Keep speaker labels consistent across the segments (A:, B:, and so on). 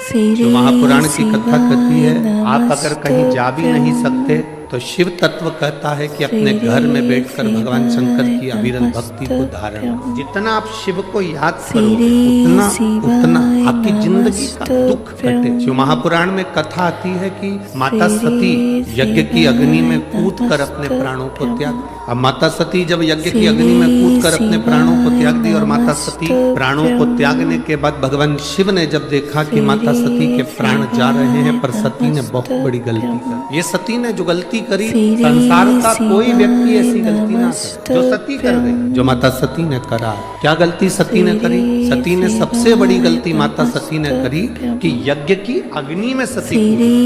A: जो महापुराण की कथा कहती है, आप अगर कहीं जा भी नहीं सकते तो शिव तत्व कहता है कि अपने घर में बैठकर भगवान शंकर की अविरल भक्ति को धारण करो। जितना आप शिव को याद करोगे उतना आपकी जिंदगी का दुख कटे। जो महापुराण में कथा आती है कि माता सती यज्ञ की अग्नि में कूद कर अपने प्राणों को त्याग। अब माता सती जब यज्ञ की अग्नि में कूद कर अपने प्राणों को त्याग दी और माता सती प्राणों को त्यागने के बाद भगवान शिव ने जब देखा कि माता सती के प्राण जा रहे हैं, पर सती ने बहुत बड़ी गलती कर। ये सती ने जो गलती करी, संसार का कोई व्यक्ति ऐसी गलती ना करे जो सती कर गई, जो माता सती ने करा। क्या गलती सती ने करी? सती ने सबसे बड़ी गलती माता सती ने करी कि यज्ञ की अग्नि में सती।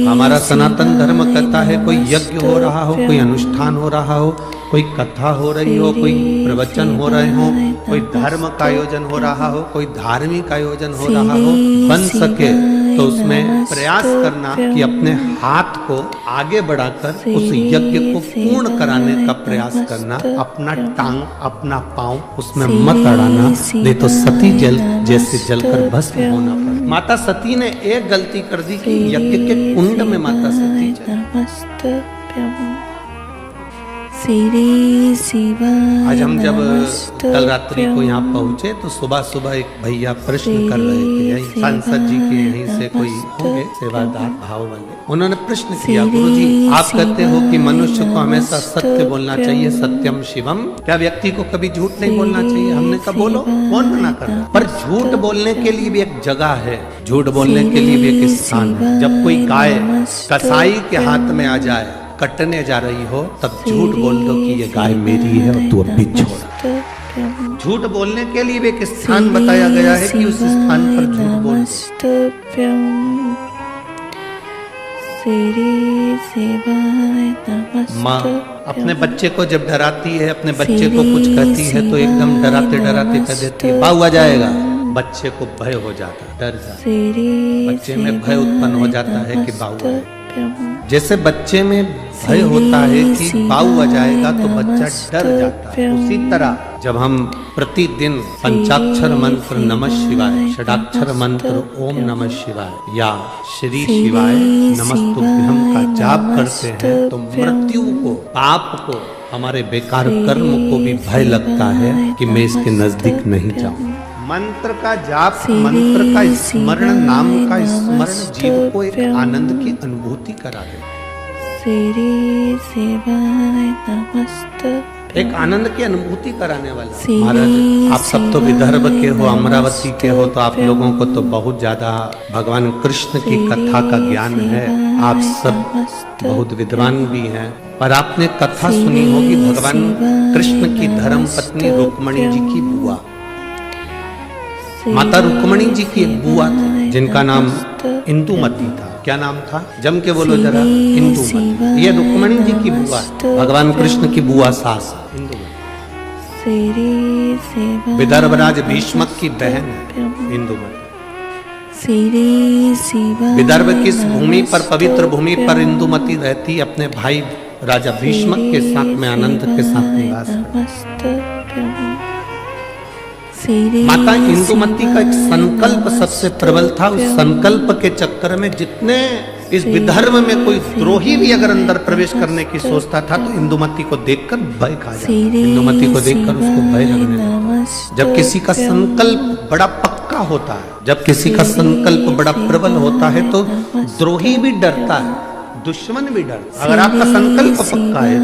A: हमारा सनातन धर्म कहता है कोई यज्ञ हो रहा हो, कोई अनुष्ठान हो रहा हो, कोई कथा हो रही हो, कोई प्रवचन हो रहे हो, कोई धर्म का आयोजन हो रहा हो, कोई धार्मिक आयोजन हो रहा हो, बन सके तो उसमें प्रयास करना कि अपने हाथ को आगे बढ़ाकर उस यज्ञ को पूर्ण कराने का प्रयास करना। अपना टांग, अपना पांव उसमें मत अड़ाना, नहीं तो सती जल जैसे जलकर भस्म होना पड़ा। माता सती ने एक गलती कर दी कि यज्ञ के कुंड में माता सती जल। आज हम जब कल रात्रि को यहाँ पहुँचे तो सुबह सुबह एक भैया प्रश्न कर रहे थे, यही सांसद जी के यहीं से कोई होंगे सेवादार भाव वाले। उन्होंने प्रश्न किया, गुरुजी आप कहते हो कि मनुष्य को हमेशा सत्य बोलना चाहिए, सत्यम शिवम, क्या व्यक्ति को कभी झूठ नहीं बोलना चाहिए? हमने कहा बोलो, कौन मना कर रहा है? पर झूठ बोलने के लिए भी एक जगह है, झूठ बोलने के लिए भी एक स्थान है। जब कोई गाय कसाई के हाथ में आ जाए, कटने जा रही हो, तब झूठ बोल दो कि ये गाय मेरी है और तू अभी छोड़। झूठ बोलने के लिए भी एक स्थान बताया गया है कि उस स्थान पर झूठ बोल। माँ अपने बच्चे को जब डराती है, अपने बच्चे को कुछ कहती है तो एकदम डराते डराते कह देती है बाऊ आ जाएगा। बच्चे को भय हो जाता है, डर जाता है, बच्चे में भय उत्पन्न हो जाता है कि बाऊ आए। जैसे बच्चे में भय होता है कि बाऊ आ जाएगा तो बच्चा डर जाता है, उसी तरह जब हम प्रतिदिन पंचाक्षर मंत्र नमः शिवाय, षडाक्षर मंत्र ओम नमः शिवाय या श्री शिवाय नमस्तुभ्यं का जाप करते हैं तो मृत्यु को, पाप को, हमारे बेकार कर्म को भी भय लगता है कि मैं इसके नजदीक नहीं जाऊं। मंत्र का जाप, मंत्र का स्मरण, नाम का स्मरण जीव को एक आनंद की अनुभूति करा दे, एक आनंद की अनुभूति कराने वाला। महाराज आप सब तो विदर्भ के हो, अमरावती के हो, तो आप लोगों को तो बहुत ज्यादा भगवान कृष्ण की कथा का ज्ञान है, आप सब बहुत विद्वान भी हैं। पर आपने कथा सुनी होगी भगवान कृष्ण की धर्म पत्नी रुक्मणी जी की बुआ, माता रुक्मणी जी की एक बुआ थी जिनका नाम इंदुमती था। क्या नाम था? जम के बोलो जरा। इंदुमती। ये रुक्मणी जी की बुआ, भगवान कृष्ण की बुआ सास इंदुमती। विदर्भराज भीष्मक की बहन इंदुमती। विदर्भ किस भूमि पर, पवित्र भूमि पर इंदुमती रहती अपने भाई राजा भीष्मक के साथ में आनंद के साथ निवास करती। माता इंदुमती का एक संकल्प सबसे प्रबल था। उस संकल्प के चक्कर में जितने इस विदर्भ में कोई द्रोही भी अगर अंदर प्रवेश करने की सोचता था तो इंदुमती को देखकर भय खा जाता, इंदुमती को देखकर उसको भय लगने लगता। जब किसी का संकल्प बड़ा पक्का होता है, जब किसी का संकल्प बड़ा प्रबल होता है तो द्रोही भी डरता है, दुश्मन भी डरता। अगर आपका संकल्प पक्का है,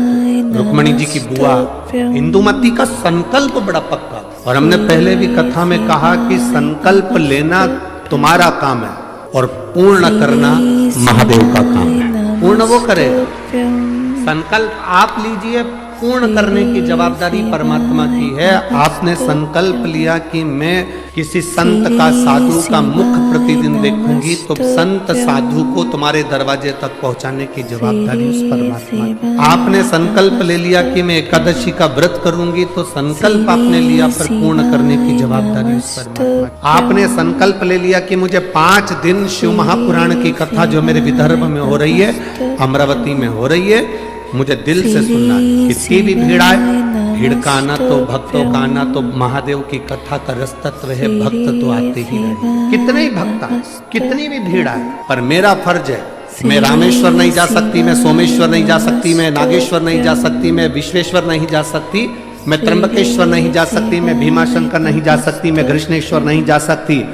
A: रुक्मणी जी की बुआ इंदुमती का संकल्प बड़ा पक्का। और हमने पहले भी कथा में कहा कि संकल्प लेना तुम्हारा काम है और पूर्ण करना महादेव का काम है। पूर्ण वो करेगा, संकल्प आप लीजिए, पूर्ण करने की जवाबदारी परमात्मा की है। आपने संकल्प लिया कि मैं किसी संत का, साधु का मुख प्रतिदिन देखूंगी तो संत साधु को तुम्हारे दरवाजे तक पहुंचाने की जवाबदारी उस परमात्मा की। आपने संकल्प ले लिया कि मैं एकादशी का व्रत करूंगी तो संकल्प आपने लिया, पर पूर्ण करने की जवाबदारी उस परमात्मा की। आपने संकल्प ले लिया कि मुझे 5 दिन शिव महापुराण की कथा जो मेरे विदर्भ में हो रही है, अमरावती में हो रही है, मुझे दिल से सुनना है। कितनी भी भीड़ आए, भीड़ का आना तो भक्तों का आना तो महादेव की कथा का रस तत्व है, भक्त तो आते ही रहेंगे। कितने ही भक्त आए, कितनी भी भीड़ आए, पर मेरा फर्ज है, मैं रामेश्वर नहीं जा सकती, मैं सोमेश्वर नहीं जा सकती, मैं नागेश्वर नहीं जा सकती, मैं विश्वेश्वर नहीं जा सकती, मैं त्र्यंबकेश्वर नहीं जा सकती, मैं भीमाशंकर नहीं जा सकती, मैं कृष्णेश्वर नहीं जा सकती,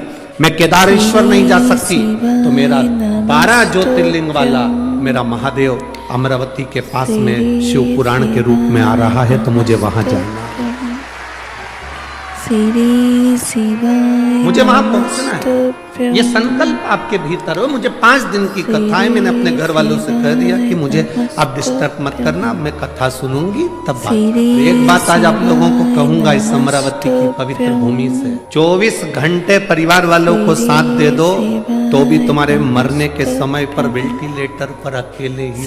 A: मैं केदारेश्वर नहीं जा सकती, तो मेरा 12 ज्योतिर्लिंग वाला मेरा महादेव अमरावती के पास में शिव पुराण के रूप में आ रहा है, तो मुझे वहां जाना है, मुझे वहां पहुंचना है। ये संकल्प आपके भीतर हो। मुझे 5 दिन की कथा है, मैंने अपने घर वालों से कह दिया कि मुझे आप डिस्टर्ब मत करना, मैं कथा सुनूंगी तब बात। एक बात आज आप लोगों को कहूंगा इस अमरावती की पवित्र भूमि से, 24 घंटे परिवार वालों को साथ दे दो तो भी तुम्हारे मरने के समय पर वेंटिलेटर पर अकेले ही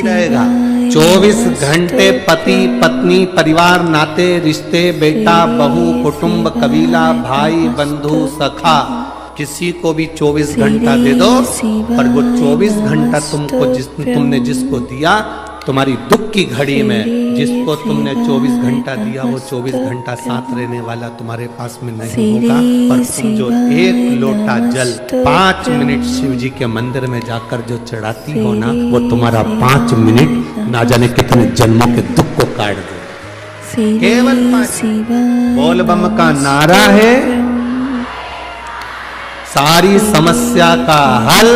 A: रहेगा। 24 घंटे पति पत्नी परिवार नाते रिश्ते बेटा बहू कुटुंब कबीला भाई बंधु सखा किसी को भी 24 घंटा दे दो, पर वो 24 घंटा तुमने जिसको दिया, तुम्हारी दुख की घड़ी में जिसको तुमने 24 घंटा दिया, वो 24 घंटा साथ रहने वाला तुम्हारे पास में नहीं होगा। पर तुम जो 1 लोटा जल 5 मिनट शिव जी के मंदिर में जाकर जो चढ़ाती हो ना, वो तुम्हारा 5 मिनट ना जाने कितने जन्मों के दुख को काट दो। केवल बोल बम का नारा है सारी समस्या का हल।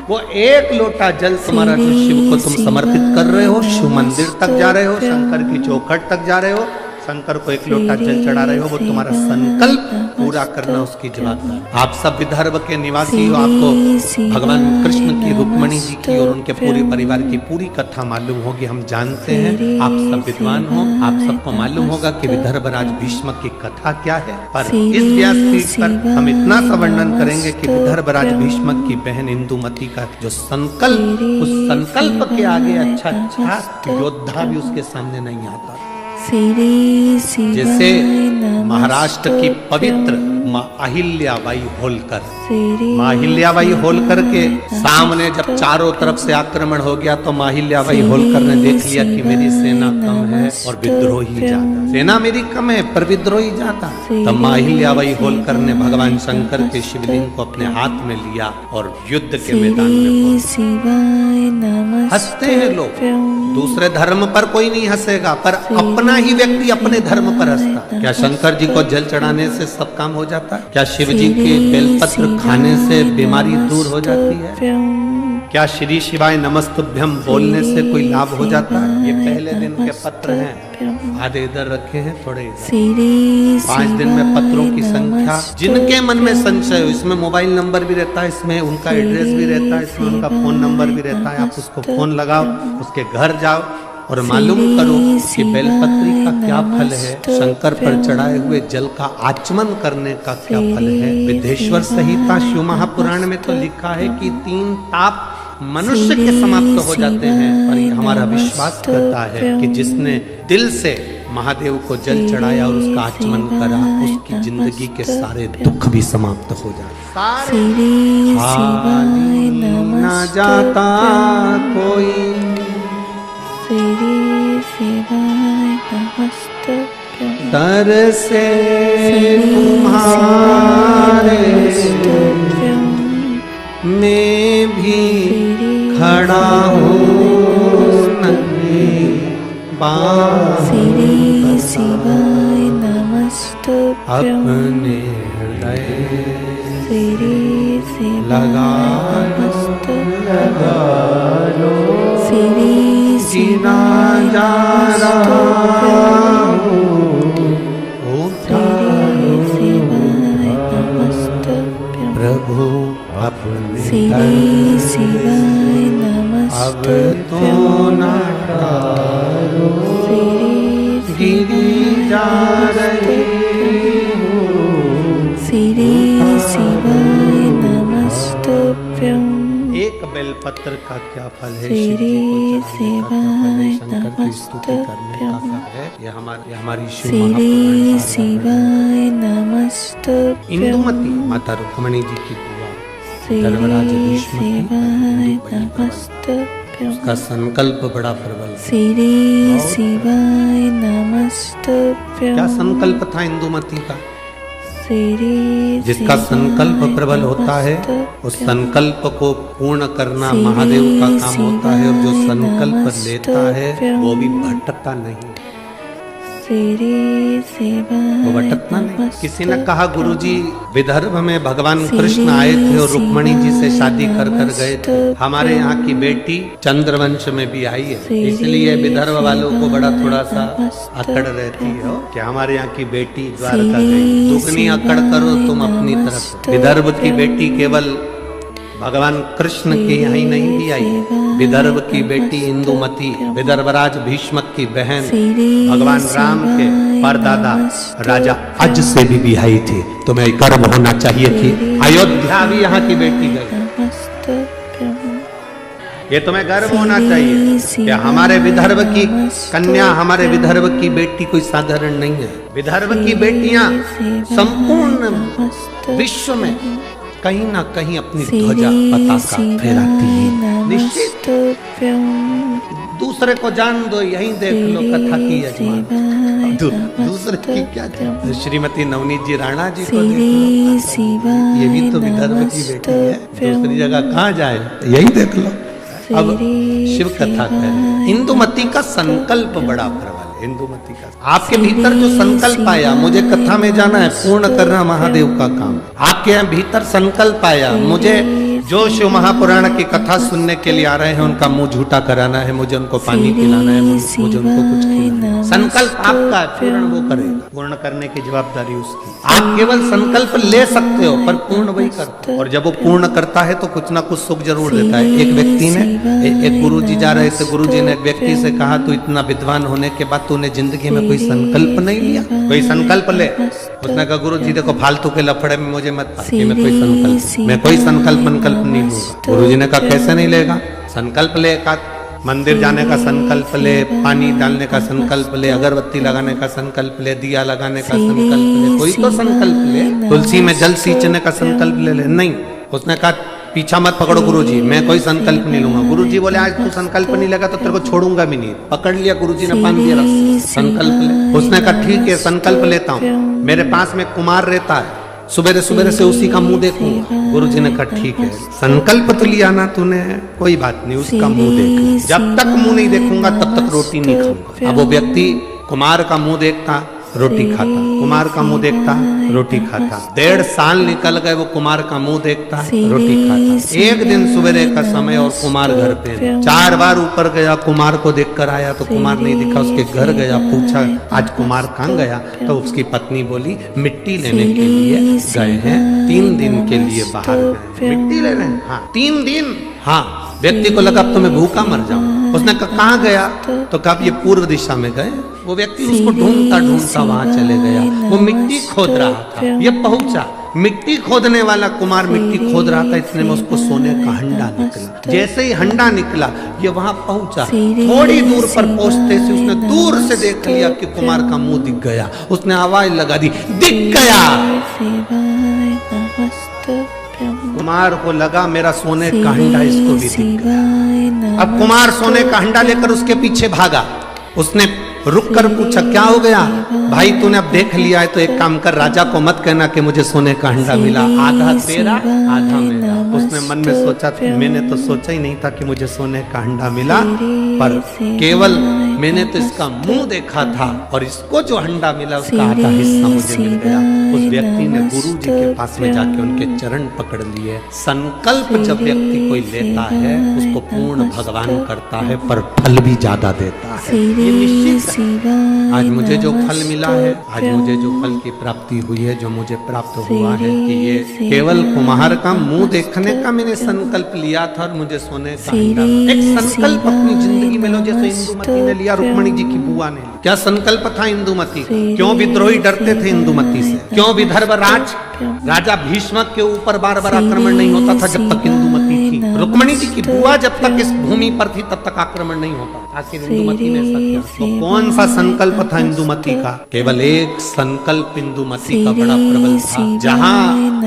A: वो 1 लोटा जल तुम्हारा जो शिव को तुम समर्पित कर रहे हो, शिव मंदिर तक जा रहे हो, शंकर की चौखट तक जा रहे हो, शंकर को 1 लोटा जल चढ़ा रहे हो, वो तुम्हारा संकल्प पूरा करना उसकी जवाबदारी। आप सब विदर्भ के निवासी हो, आपको भगवान कृष्ण की रुक्मणी जी की और उनके पूरे परिवार की पूरी कथा मालूम होगी, हम जानते हैं। आप सब विद्वान हो, आप सबको मालूम होगा कि विदर्भ राज भीष्म की कथा क्या है। पर इस व्यासपीठ पर हम इतना सा वर्णन करेंगे कि विदर्भ राज भीष्म की बहन इंदुमती का जो संकल्प, उस संकल्प के आगे अच्छा योद्धा भी उसके सामने नहीं आता। जैसे महाराष्ट्र की पवित्र माँ अहिल्याबाई होलकर, माँ अहिल्याबाई होलकर के सामने जब चारों तरफ से आक्रमण हो गया, तो माँ अहिल्याबाई होलकर ने देख लिया कि मेरी सेना कम है और विद्रोही ज्यादा, सेना मेरी कम है पर विद्रोही ज्यादा। तब माँ अहिल्याबाई होलकर ने भगवान शंकर के शिवलिंग को अपने हाथ में लिया और युद्ध के मैदान में हंसते हैं लोग, दूसरे धर्म पर कोई नहीं हंसेगा, पर अपना ही व्यक्ति अपने धर्म पर हंसता। क्या शंकर जी को जल चढ़ाने से सब काम हो जाता है? क्या शिव जी के बेलपत्र खाने से बीमारी दूर हो जाती है? क्या श्री शिवाय नमस्तुभ्यम बोलने से कोई लाभ हो जाता है? ये पहले दिन के पत्र हैं, आधे इधर रखे हैं, थोड़े इधर। 5 दिन में पत्रों की संख्या, जिनके मन में संशय हो, इसमें मोबाइल नंबर भी रहता है, इसमें उनका एड्रेस भी रहता है, इसमें उनका फोन नंबर भी रहता है। आप उसको फोन लगाओ, उसके घर जाओ और मालूम करो कि बेलपत्री का क्या फल है, शंकर पर चढ़ाए हुए जल का आचमन करने का क्या फल है। विदेश्वर संहिता शिव महापुराण में तो लिखा है कि 3 ताप मनुष्य के समाप्त हो जाते हैं, पर हमारा विश्वास करता है कि जिसने दिल से महादेव को जल चढ़ाया और उसका आचमन करा, उसकी जिंदगी के सारे दुख भी समाप्त हो जाते। खाली ना जाता कोई दर से तुम्हारे मैं भी खड़ा हूँ नंगे अपने हृदय लगा लो जीना जा रहा प्रभु अपने अब तो ना गिरी जा रही एक बेलपत्र का क्या फल है? शिव जी को चढ़ाने का क्या फल है? शंकर की स्तुति करने का फल है। ये हमारी शिव महापुराण। इंदुमती माता रुक्मणी जी की बुआ, धर्मराज भीष्म की उसका संकल्प बड़ा प्रबल।
B: श्री शिवाय नमस्तुभ्यं।
A: क्या संकल्प था इंदुमती का?
B: श्री
A: जिसका संकल्प प्रबल होता है उस संकल्प को पूर्ण करना महादेव का काम होता है, और जो संकल्प लेता है वो भी भटकता नहीं, वो भटकता नहीं। किसी ने कहा गुरुजी विदर्भ में भगवान कृष्ण आए थे और रुक्मणी जी से शादी कर गए थे, हमारे यहाँ की बेटी चंद्रवंश में भी आई है, इसलिए विदर्भ वालों को बड़ा थोड़ा सा अकड़ रहती है कि हमारे यहाँ की बेटी द्वारका गई। दुगनी अकड़ करो तुम अपनी तरफ। विदर्भ की बेटी केवल भगवान कृष्ण के यहाँ ही नहीं भी आई, विदर्भ की बेटी इंदुमती विदर्भराज भीष्मक की बहन भगवान राम के परदादा राजा अज से भी आई थी। तुम्हें गर्व होना चाहिए कि अयोध्या भी यहाँ की बेटी गई। ये तुम्हें गर्व होना चाहिए कि हमारे विदर्भ की कन्या, हमारे विदर्भ की बेटी कोई साधारण नहीं है। विदर्भ की बेटियां संपूर्ण विश्व में कहीं ना कहीं अपनी ध्वजा पताका फहराती है। निश्चित दूसरे को जान दो, यही देख लो कथा की यजमान। दूसरे की क्या जान? श्रीमती नवनीत जी राणा जी को देख लो, ये भी तो विदर्भ की बेटी है, दूसरी जगह कहाँ जाए, यही देख लो। अब शिव कथा कह, इंदुमती का संकल्प बड़ा प्रबल। इंदुमती का आपके भीतर जो संकल्प आया, मुझे कथा में जाना है, पूर्ण करना महादेव का काम। आपके यहाँ भीतर संकल्प आया, मुझे जो शिव महापुराण की कथा सुनने के लिए आ रहे हैं उनका मुंह झूठा कराना है, मुझे उनको पानी पिलाना है, मुझे उनको कुछ खिलाना है। संकल्प आपका, पूर्ण वो करेगा, पूर्ण करने की जवाबदारी उसकी। आप केवल संकल्प ले सकते हो पर पूर्ण वही करता है, और जब वो पूर्ण करता है तो कुछ ना कुछ सुख जरूर देता है। एक व्यक्ति ने, एक गुरुजी जा रहे थे, गुरुजी ने एक व्यक्ति से कहा तू इतना विद्वान होने के बाद तूने जिंदगी में कोई संकल्प नहीं लिया, कोई संकल्प ले। उसने कहा गुरुजी देखो फालतू के लफड़े में मुझे मत पाइए, मैं कोई संकल्प नहीं लूंगा। गुरुजी ने कहा कैसे नहीं लेगा? संकल्प ले, का मंदिर जाने का संकल्प ले, पानी डालने का संकल्प ले, अगरबत्ती लगाने का संकल्प ले, दिया लगाने का संकल्प ले, कोई तो संकल्प ले। तुलसी में जल सींचने का संकल्प ले। नहीं, उसने कहा पीछा मत पकड़ो गुरुजी, मैं कोई संकल्प नहीं लूंगा। गुरुजी बोले आज तू संकल्प नहीं लेगा तो तेरे को छोड़ूंगा भी नहीं। पकड़ लिया गुरुजी ने, बांध दिया, संकल्प ले। उसने कहा ठीक है संकल्प लेता हूँ, मेरे पास में कुमार रहता है, सुबेरे सुबेरे से उसी का मुंह देखूंगा। गुरुजी ने कहा ठीक है, संकल्प तो लिया ना तूने, कोई बात नहीं, उसका मुंह देख। जब तक मुंह नहीं देखूंगा तब तक रोटी नहीं खाऊंगा। अब वो व्यक्ति कुमार का मुंह देखता, रोटी खाता, कुमार का मुंह देखता, रोटी खाता। 1.5 साल निकल गए, वो कुमार का मुंह देखता, रोटी खाता। एक दिन सवेरे का समय और कुमार घर पे, 4 बार ऊपर गया, कुमार को देखकर आया तो कुमार नहीं दिखा। उसके घर गया, पूछा आज कुमार कहाँ गया? तो उसकी पत्नी बोली मिट्टी लेने के लिए गए हैं, 3 दिन के लिए बाहर गए। मिट्टी ले रहे हैं? हाँ 3 दिन। हाँ, व्यक्ति को लगा अब तो मैं भूखा मर जाऊं। उसने कहा कहाँ गया? तो कहा ये पूर्व दिशा में गए। वो व्यक्ति उसको ढूंढता ढूंढता वहां चले गया। वो मिट्टी खोद रहा था, ये पहुंचा, मिट्टी खोदने वाला कुमार मिट्टी खोद रहा था, इतने में उसको सोने का हंडा निकला। जैसे ही हंडा निकला ये वहां पहुंचा, थोड़ी दूर पर पहुंचते से उसने दूर से देख लिया कि कुमार का मुंह दिख गया। उसने आवाज लगा दी, दिख गया। कुमार को लगा मेरा सोने का हंडा इसको भी दिख गया। अब कुमार सोने का हंडा लेकर उसके पीछे भागा। उसने रुक कर पूछा क्या हो गया भाई, तूने अब देख लिया है तो एक काम कर, राजा को मत कहना कि मुझे सोने का हंडा मिला, आधा तेरा आधा मेरा। उसने मन में सोचा, मैंने तो सोचा ही नहीं था कि मुझे सोने का हंडा मिला, पर केवल मैंने तो इसका मुंह देखा था और इसको जो हंडा मिला उसका आधा हिस्सा मुझे मिल गया। उस व्यक्ति ने गुरु जी के पास में जाके उनके चरण पकड़ लिए। संकल्प जब व्यक्ति कोई लेता है उसको पूर्ण भगवान करता है, पर फल भी ज्यादा देता है, ये निश्चित। आज मुझे जो फल मिला है, आज मुझे जो फल की प्राप्ति हुई है, जो मुझे प्राप्त हुआ है, कि ये केवल कुम्हार का मुंह देखने का मैंने संकल्प लिया था और मुझे सोने का एक संकल्प अपनी जिंदगी में लो, जैसे इंदुमती ने लिया, रुक्मणी जी की बुआ ने लिया। क्या संकल्प था इंदुमती? क्यों विद्रोही डरते थे इंदुमती से? क्यों विदर्भ राजा भीष्मक के ऊपर बार बार आक्रमण नहीं होता था जब तक इंदुमती करती थी। रुक्मिणी जी की बुआ जब तक इस भूमि पर थी तब तक आक्रमण नहीं होता। आखिर इंदुमती ने ऐसा किया। तो कौन सा संकल्प था इंदुमती का? केवल एक संकल्प इंदुमती का बड़ा प्रबल था। जहाँ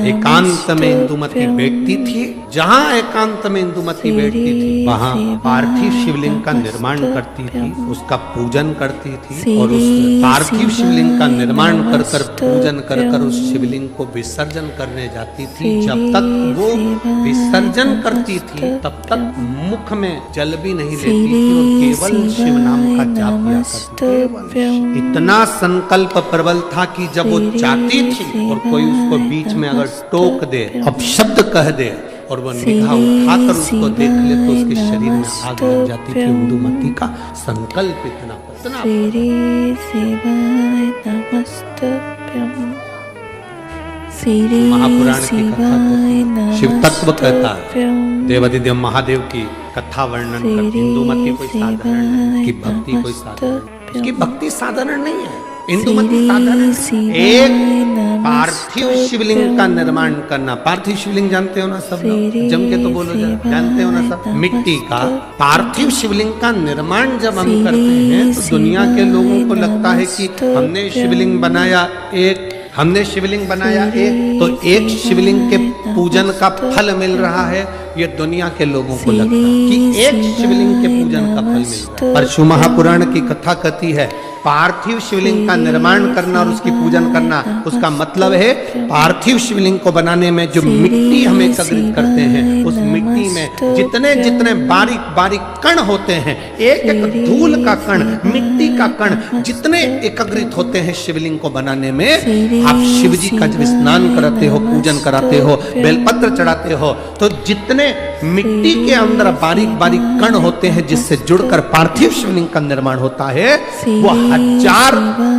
A: एकांत में इंदुमती बैठती थी, जहाँ एकांत में इंदुमती बैठती थी, वहाँ पार्थिव शिवलिंग का निर्माण करती थी, उसका पूजन करती थी और उस पार्थिव शिवलिंग का निर्माण कर कर पूजन कर कर उस शिवलिंग को विसर्जन करने जाती थी। जब तक वो विसर्जन करती थी तब तक मुख में जल भी नहीं लेती थी और केवल शिव नाम का जाप किया करती थी। इतना संकल्प प्रबल था कि जब वो जाती थी और कोई उसको बीच में अगर टोक दे, अपशब्द कह दे और वह निगाह उठाकर उसको देख ले तो उसके शरीर में आग लग जाती थी। इंदुमती का संकल्प इतना महापुराण की कथा शिव तत्व कहता है। देवादिदेव महादेव की कथा वर्णन करती। इंदुमती कोई साधारण की भक्ति कोई साधारण, उसकी भक्ति साधारण नहीं है। इंदुमती साधारण एक पार्थिव शिवलिंग का निर्माण करना। पार्थिव शिवलिंग जानते हो ना सब लोग, जम के तो बोलो जानते हो ना सब। मिट्टी का पार्थिव शिवलिंग का निर्माण जब हम करते हैं तो दुनिया के लोगों को लगता है कि हमने शिवलिंग बनाया एक, तो एक शिवलिंग के पूजन का फल मिल रहा है। ये दुनिया के लोगों को लगता है कि एक शिवलिंग के पूजन का फल मिल रहा है। परशु महापुराण की कथा कहती है पार्थिव शिवलिंग का निर्माण करना और उसकी पूजन करना, उसका मतलब है पार्थिव शिवलिंग को बनाने में जो मिट्टी हम एकत्रित करते हैं, उस मिट्टी में जितने जितने बारीक बारीक कण होते हैं, एक एक धूल का कण, मिट्टी का कण जितने एकत्रित होते हैं शिवलिंग को बनाने में, आप शिव जी का जब स्नान कराते हो, पूजन कराते हो, बेलपत्र चढ़ाते हो, तो जितने मिट्टी के अंदर बारीक बारीक कण होते हैं जिससे जुड़कर पार्थिव शिवलिंग का निर्माण होता है, वो 1000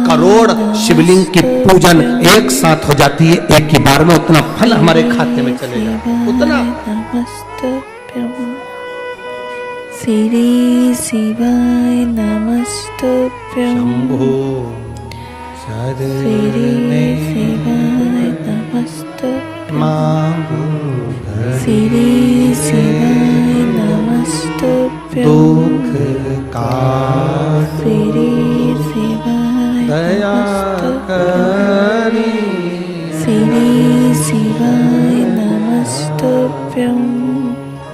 A: करोड़ शिवलिंग की पूजन एक साथ हो जाती है एक ही बार में। उतना फल हमारे खाते में चले जाता है, उतना।
B: श्री शिवाय नमस्तुभ्यं।
A: शंभो शरणे
B: श्री शिवाय नमस्तुभ्यं।
A: दुख का
B: श्री शिवाय
A: दया करी।
B: श्री शिवाय नमस्तुभ्यं।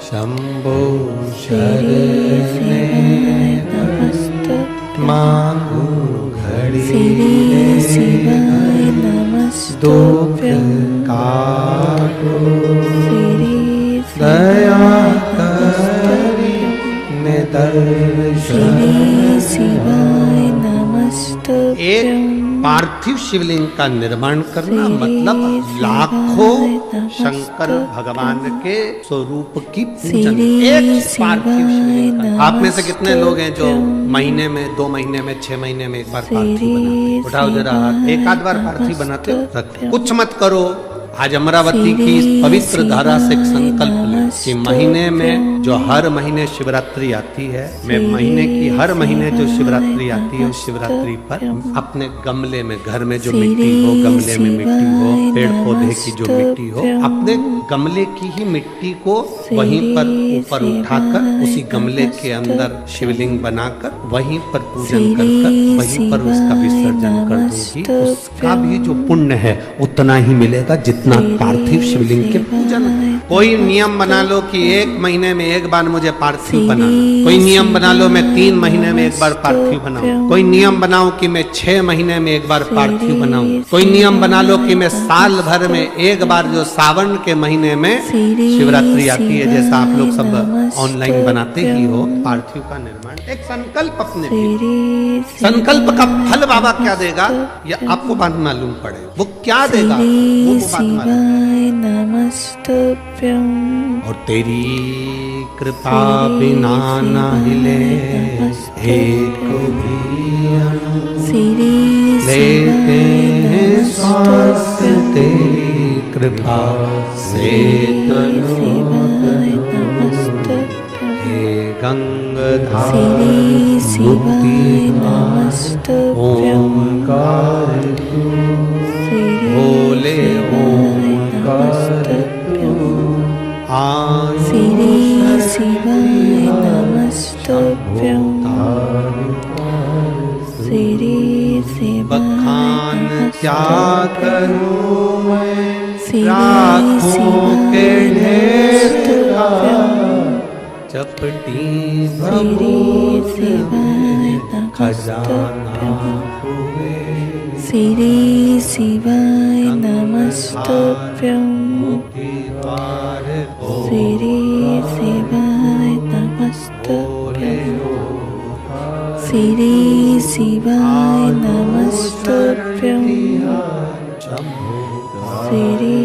A: शंभो
B: श्री शिवाय नमस्तुभ्यं।
A: मांगू घड़ी
B: श्री शिवाय नमस्तुभ्यं।
A: काटो
B: श्री
A: दया करी निदर्शन।
B: श्री शिवाय नमस्तुभ्यं।
A: एक पार्थिव शिवलिंग का निर्माण करना मतलब लाखों शंकर भगवान के स्वरूप की पूजन। एक पार्थिव शिवलिंग का। आप में से कितने लोग हैं जो महीने में, 2 महीने में, 6 महीने में एक बार पार्थिव बनाते? उठाओ जरा हाथ। एक आध बार पार्थिव बनाते हो? कुछ मत करो। आज अमरावती की इस पवित्र धारा से एक संकल्प ले कि महीने में जो हर महीने शिवरात्रि आती है, मैं महीने की हर महीने जो शिवरात्रि आती है उस शिवरात्रि पर अपने गमले में, घर में जो मिट्टी हो, गमले में मिट्टी हो, पेड़ पौधे की जो मिट्टी हो, अपने गमले की ही मिट्टी को वहीं पर ऊपर उठाकर उसी गमले के अंदर शिवलिंग बनाकर वहीं पर पूजन कर वहीं पर उसका विसर्जन कर दूंगी। उसका भी जो पुण्य है उतना ही मिलेगा जितना पार्थिव शिवलिंग के पूजन। कोई नियम बना लो कि 1 महीने में एक बार मुझे पार्थिव बनाना। कोई नियम बना लो मैं 3 महीने में एक बार पार्थिव बनाऊं। कोई नियम बनाओ कि मैं 6 महीने में एक बार पार्थिव बनाऊं। कोई नियम बना लो कि मैं साल भर में एक बार, जो सावन के महीने में शिवरात्रि आती है, जैसा आप लोग सब ऑनलाइन बनाते ही हो, पार्थिव का निर्माण। एक संकल्प अपने भी। संकल्प का फल बाबा क्या देगा ये आपको बाद में मालूम पड़े। वो क्या देगा वो बाद में
B: नमस्तुभ्यं।
A: और तेरी कृपा बिना न हिले एक भी
B: श्री
A: लेते हैं श्वास तेरी कृपा से तनु हे गंगाधर
B: शिवाय नमस्तुभ्यं।
A: ओंकार भोले ओंकार
B: श्री
A: क्या करूं मैं
B: श्री
A: राखों के ढेर का चपटी भभूत में खजाना हुए
B: श्री शिवाय नमस्तुभ्यं श्री शिवाय नमस्तुभ्यं श्री शिवाय नमस्तुभ्यं श्री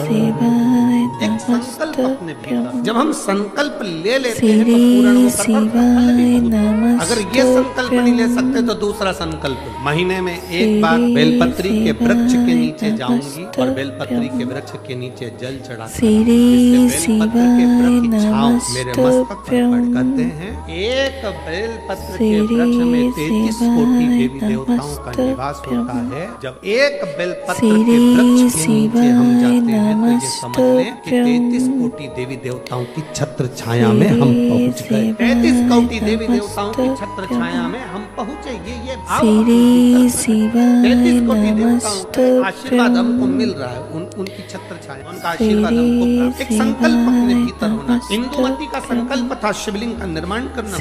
B: शिवाय
A: एक संकल्प अपने भीतर, जब हम संकल्प ले लेते हैं तो
B: श्री
A: पूर्ण होकर फल
B: शिवाय
A: नहीं होता।
B: नमस्तुभ्यं
A: अगर ये संकल्प नहीं ले सकते तो दूसरा संकल्प, महीने में एक बार बेलपत्री के वृक्ष के नीचे जाऊंगी और बेलपत्री के वृक्ष के नीचे जल चढ़ाती
B: श्री
A: बेलपत्र के वृक्ष की छांव मेरे मस्तक पर पड़ करते हैं। एक बेलपत्र के वृक्ष में 33 कोटि देवी देवताओं का निवास होता है। जब एक बेलपत्र के वृक्ष के नीचे हम जाते हैं तो ये समझ लें कि 33 कोटि देवी देवताओं की छत्र छाया में हम पहुंच गए। 33 कोटि देवी देवताओं की छत्र छाया में हम पहुंचे। ये भाव
B: श्री शिवाय
A: 33 कोटि देवताओं का
B: नमस्तुभ्यं
A: आशीर्वाद हमको मिल रहा है, उनकी छत्र छाया, उनका आशीर्वाद हमको प्राप्त। एक संकल्प अपने भीतर होना। इंदुमती का संकल्प था शिवलिंग का निर्माण करना,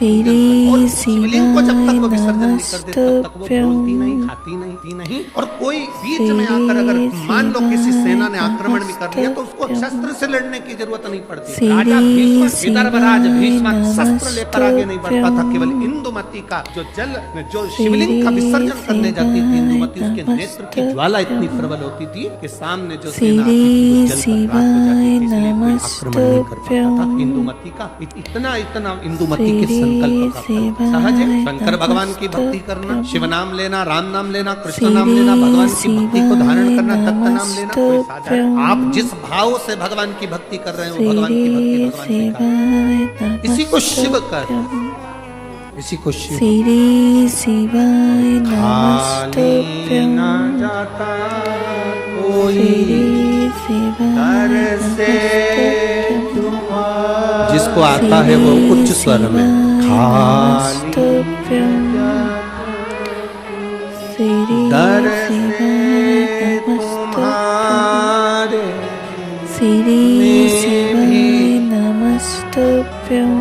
A: और शिवलिंग को जब तक वो विसर्जन नहीं कर दे तब तक वो बोलती नहीं, खाती नहीं, पीती नहीं। और कोई बीच में आकर अगर मान लो किसी सेना ने आक्रमण भी कर लिया तो उसको शस्त्र से लड़ने की जरूरत नहीं पड़ती। राजा भीष्म, विदर्भराज भीष्म शस्त्र लेकर आगे नहीं बढ़ता था। केवल इंदुमती का जो जल, जो शिवलिंग का विसर्जन करने जाती थी इंदुमती, उसके नेत्र की ज्वाला इतनी प्रबल होती थी कि सामने जो सेना आती थी वो जल पर प्राप्त हो जाती थी, इसलिए कोई आक्रमण नहीं कर पाता था। इंदुमती का इतना इंदुमती के संकल्प का फल सहज है। शंकर भगवान की भक्ति करना, शिव नाम लेना, राम नाम लेना, कृष्ण नाम लेना, भगवान की भक्ति को धारण करना, दत्त नाम लेना, कोई साझा है। आप जिस भाव से भगवान की भक्ति कर रहे हो भगवान की भक्ति भगवान स्वीकार। इसी को शिव कर, इसी को शिव।
B: श्री शिवाय नमस्तुभ्यं
A: ना जाता कोई
B: श्री शिवाय
A: से जिसको आता है वो उच्च स्वर में
B: नमस्तुभ्यं श्री
A: दर
B: शिवाय नमस्तुभ्यं श्री शिवाय नमस्तुभ्यं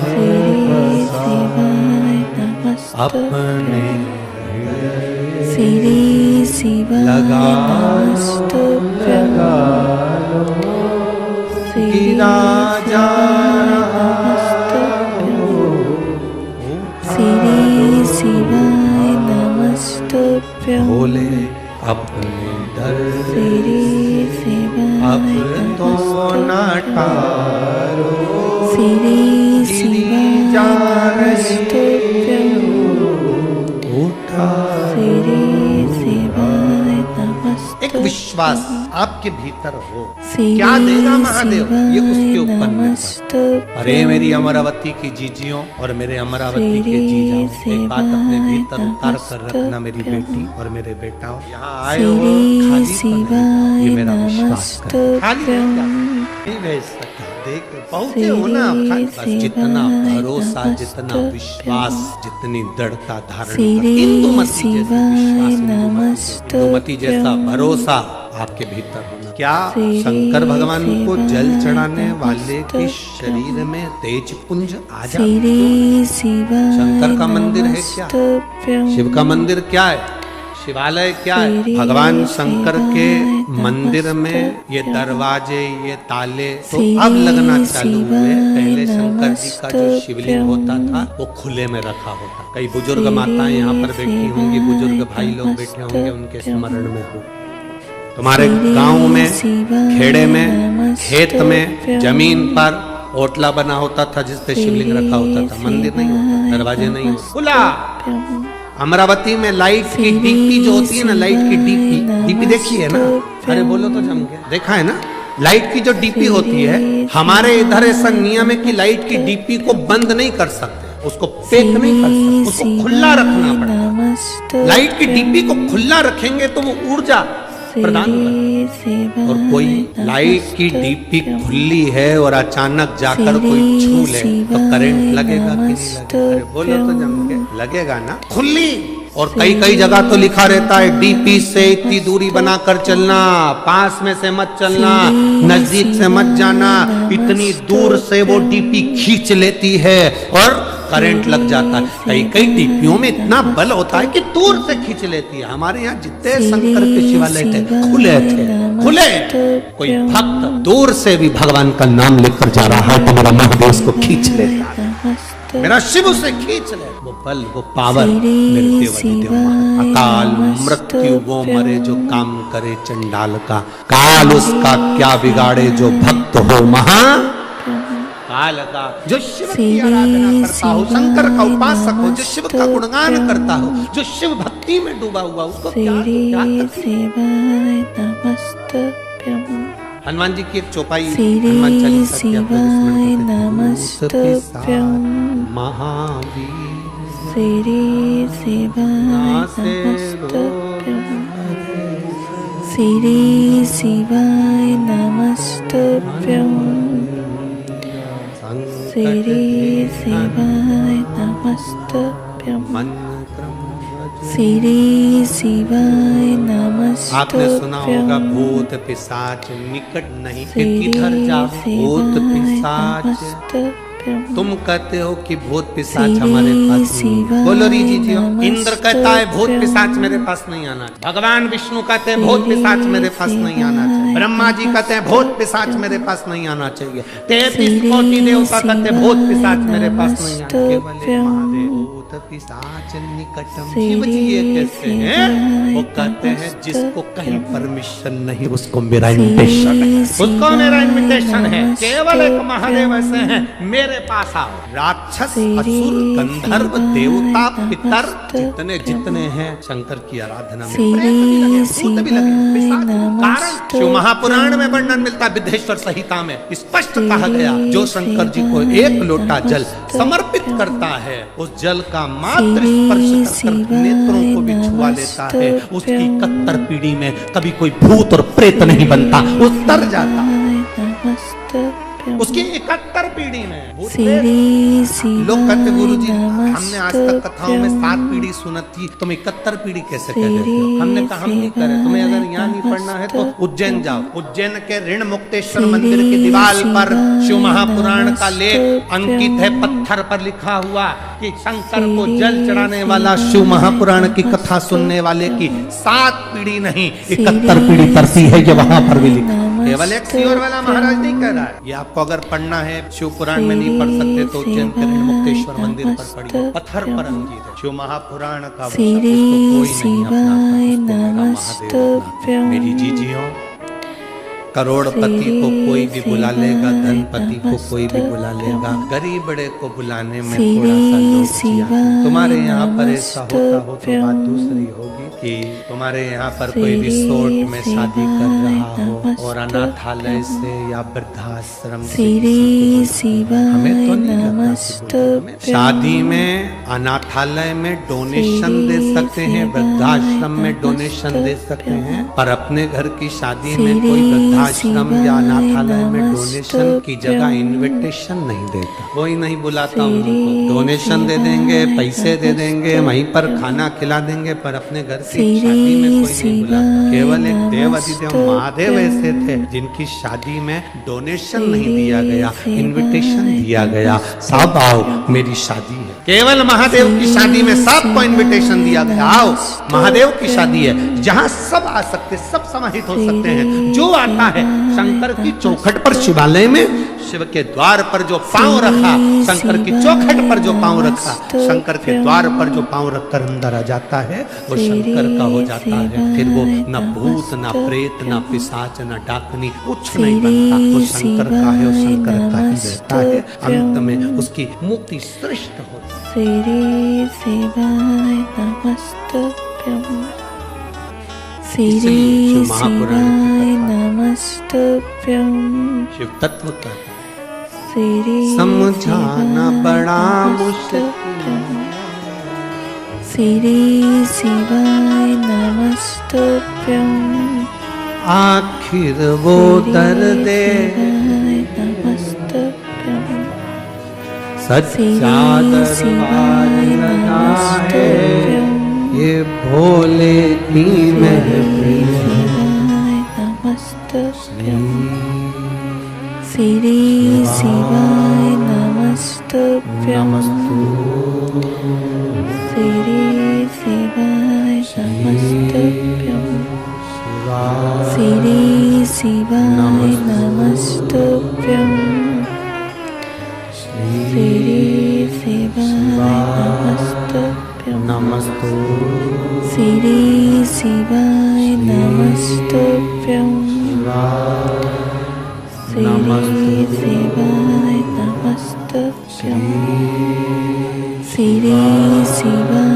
B: श्री शिवाय
A: अपने
B: श्री शिवाय नमस्तुभ्यं श्री
A: राजा
B: श्री शिवाय नमस्तुभ्यं
A: बोले अपने दर
B: श्री शिवाय
A: अब तो नाटारो
B: श्री शिवाय नमस्तुभ्यं
A: उठा।
B: श्री शिवाय नमस्तुभ्यं
A: एक विश्वास आपके भीतर हो, क्या देगा महादेव ये उसके ऊपर निर्भर। अरे मेरी अमरावती की जीजियों और मेरे अमरावती के जीजाओं, एक बात अपने भीतर उतार कर रखना मेरी बेटी और मेरे बेटाओ, यहाँ आए हो खाली ये मेरा विश्वास कर, खाली नहीं भेज सकता। देख पहुंचे हो ना आप, बस जितना भरोसा, जितना विश्वास, जितनी दृढ़ता धारण कर, इंदुमती जैसा भरोसा आपके भीतर होना। क्या शंकर भगवान को जल चढ़ाने वाले के शरीर में तेज पुंज आ जाता? शंकर का मंदिर है क्या? शिव का मंदिर क्या है? शिवालय क्या है? भगवान शंकर के मंदिर में ये दरवाजे, ये ताले तो अब लगना चालू हुए। पहले शंकर जी का जो शिवलिंग होता था वो खुले में रखा होता। कई बुजुर्ग माताएं यहाँ पर बैठी होंगी, बुजुर्ग भाई लोग बैठे होंगे, उनके स्मरण में हो। तुम्हारे गांव में, खेड़े में, खेत में, जमीन पर ओटला बना होता था जिस पे शिवलिंग रखा होता था। मंदिर नहीं होता, दरवाजे नहीं होते। खुला। अमरावती में लाइट की डीपी जो होती है ना, लाइट की डीपी देखी है ना? अरे बोलो तो जम के देखा है ना? लाइट की जो डीपी होती है, हमारे इधर ऐसा नियम है कि लाइट की डीपी को बंद नहीं कर सकते, उसको पैक नहीं कर सकते, उसको खुला रखना पड़ता। लाइट की डीपी को खुला रखेंगे तो वो ऊर्जा प्रदान करता। और कोई लाइट की डीपी खुली है और अचानक जाकर कोई छू ले तो करंट लगेगा कि नहीं लगेगा? अरे बोलो तो जम के लगेगा ना? खुली और कई कई जगह तो लिखा रहता है डीपी से इतनी दूरी बनाकर चलना, पास में से मत चलना, नजदीक से मत जाना। इतनी दूर से वो डीपी खींच लेती है और करंट लग जाता है। कई कई डीपियों में इतना बल होता है कि दूर से खींच लेती है। हमारे यहाँ जितने शंकर के शिवालय थे खुले। कोई भक्त दूर से भी भगवान का नाम लेकर जा रहा है तो मेरा महादेव उसको खींच लेता है, मेरा शिव उसे खींच ले। वो बल, वो पावर मेरे देवाधिदेव अकाल मृत्यु वो मरे जो काम करे चंडाल का, काल उसका क्या बिगाड़े जो भक्त हो महा काल का। जो शिव की आराधना करता हो, शंकर का उपासक हो, जो शिव का गुणगान करता हो, जो शिव भक्ति में डूबा हुआ, उसको क्या हनुमान जी की एक चौपाई हनुमान चालीसा की आप लोग स्मरण महावीर
B: श्री शिवाय नमस्तुभ्यं श्री शिवाय नमस्तुभ्यं श्री शिवाय नमस्तुभ्यं।
A: आपने सुना होगा भूत पिशाच निकट नहीं, किधर जा भूत पिशाच। तुम कहते हो कि भूत पिशाच हमारे पास नहीं। बोलो रीजी जी, इंद्र कहता है भूत पिशाच मेरे पास नहीं आना। भगवान विष्णु कहते हैं भूत पिशाच मेरे पास नहीं आना चाहिए। ब्रह्मा जी कहते हैं भूत पिशाच मेरे पास नहीं आना चाहिए। 33 कोटि देवता कहते हैं भूत पिशाच मेरे पास नहीं आना। केवल महादेव भूत पिशाच निकटम। शिव जी ये कहते हैं, वो कहते हैं जिसको कहीं परमिशन नहीं उसको मेरा इन्विटेशन है, उसको मेरा इन्विटेशन है। केवल एक महादेव ऐसे हैं मेरे पास आओ। राक्षस असुर गंधर्व देवता पितर जितने जितने हैं शंकर की आराधना में प्रेत भी लगे, भूत भी लगे, कारण शिव महापुराण में वर्णन मिलता, विद्धेश्वर संहिता में स्पष्ट कहा गया जो शंकर जी को एक लोटा जल समर्पित करता है, उस जल का मात्र स्पर्श कर नेत्रों को भी छुआ लेता है, उसकी 71 पीढ़ी में कभी कोई भूत और प्रेत नहीं बनता, उतर जाता। उसकी 71 पीढ़ी में लोग कहते गुरुजी हमने आज तक कथाओं में 7 पीढ़ी सुनी थी, तुम 71 पीढ़ी कैसे कह देते हो? हमने कहा हम नहीं करे। तुम्हें अगर यहाँ नहीं पढ़ना है तो उज्जैन जाओ। उज्जैन के ऋण मुक्तेश्वर मंदिर की दीवार पर शिव महापुराण का लेख अंकित है, पत्थर पर लिखा हुआ कि शंकर को जल चढ़ाने वाला शिव महापुराण की कथा सुनने वाले की 7 पीढ़ी नहीं 71 पीढ़ी तरती है। ये वहां पर भी लिखा, केवल एक सियोर वाला महाराज नहीं कह रहा है। ये आपको अगर पढ़ना है शिव पुराण में नहीं पढ़ सकते तो उज्जैन के ऋण मुक्तेश्वर मंदिर पर पढ़िए, पत्थर पर अंकित है शिव महापुराण का। मेरी जीजियों, करोड़पति को कोई भी बुला लेगा, धनपति को कोई भी बुला लेगा, गरीब बड़े को बुलाने में थोड़ा सा लोग। तुम्हारे यहाँ पर ऐसा होता हो तो बात दूसरी होगी कि तुम्हारे यहाँ पर कोई रिसोर्ट में शादी कर रहा हो और अनाथालय से या वृद्धाश्रम से, हमें तो नहीं। शादी में अनाथालय में डोनेशन दे सकते हैं, वृद्धाश्रम में डोनेशन दे सकते हैं, पर अपने घर की शादी में कोई वृद्धाश्रम या अनाथालय में डोनेशन की जगह इनविटेशन नहीं देता, कोई नहीं बुलाता उनको। डोनेशन दे देंगे, पैसे दे देंगे, वहीं पर खाना खिला देंगे, पर अपने घर की शादी में कोई नहीं बुलाता। केवल एक देवाधिदेव महादेव ऐसे थे जिनकी शादी में डोनेशन नहीं दिया गया, इनविटेशन दिया गया। सब आओ मेरी शादी है। केवल महादेव की शादी में सबको इनविटेशन दिया गया, आओ महादेव की शादी है, जहाँ सब आ सकते, सब समाहित हो सकते हैं। जो आता है शंकर की चौखट पर, शिवालय में शिव के द्वार पर जो पांव रखा, शंकर की चौखट पर जो पांव रखा, शंकर के द्वार पर जो पांव रखकर अंदर आ जाता है वो शंकर का हो जाता है। फिर वो न भूत न प्रेत न पिशाच न डाकनी कुछ नहीं बनता, वो शंकर का है, वो शंकर का ही रहता है। अंत में उसकी मुक्ति श्रेष्ठ होती है।
B: श्री शिवाय नमस्तुभ्यं।
A: शिव तत्व का समझाना बड़ा मुश्किल।
B: श्री शिवाय नमस्तुभ्यं।
A: आखिर वो दर्द सच्चा दरबार लगा है, ये भोले की महफिल
B: श्री शिवाय नमस्तुभ्यं श्री शिवाय नमस्तुभ्यं श्री शिवाय नमस्तुभ्यं श्री शिवाय नमस्तुभ्यं
A: नमस्तु
B: श्री शिवाय नमस्तुभ्यं श्री शिवाय नमस्तुभ्यं श्री शिवाय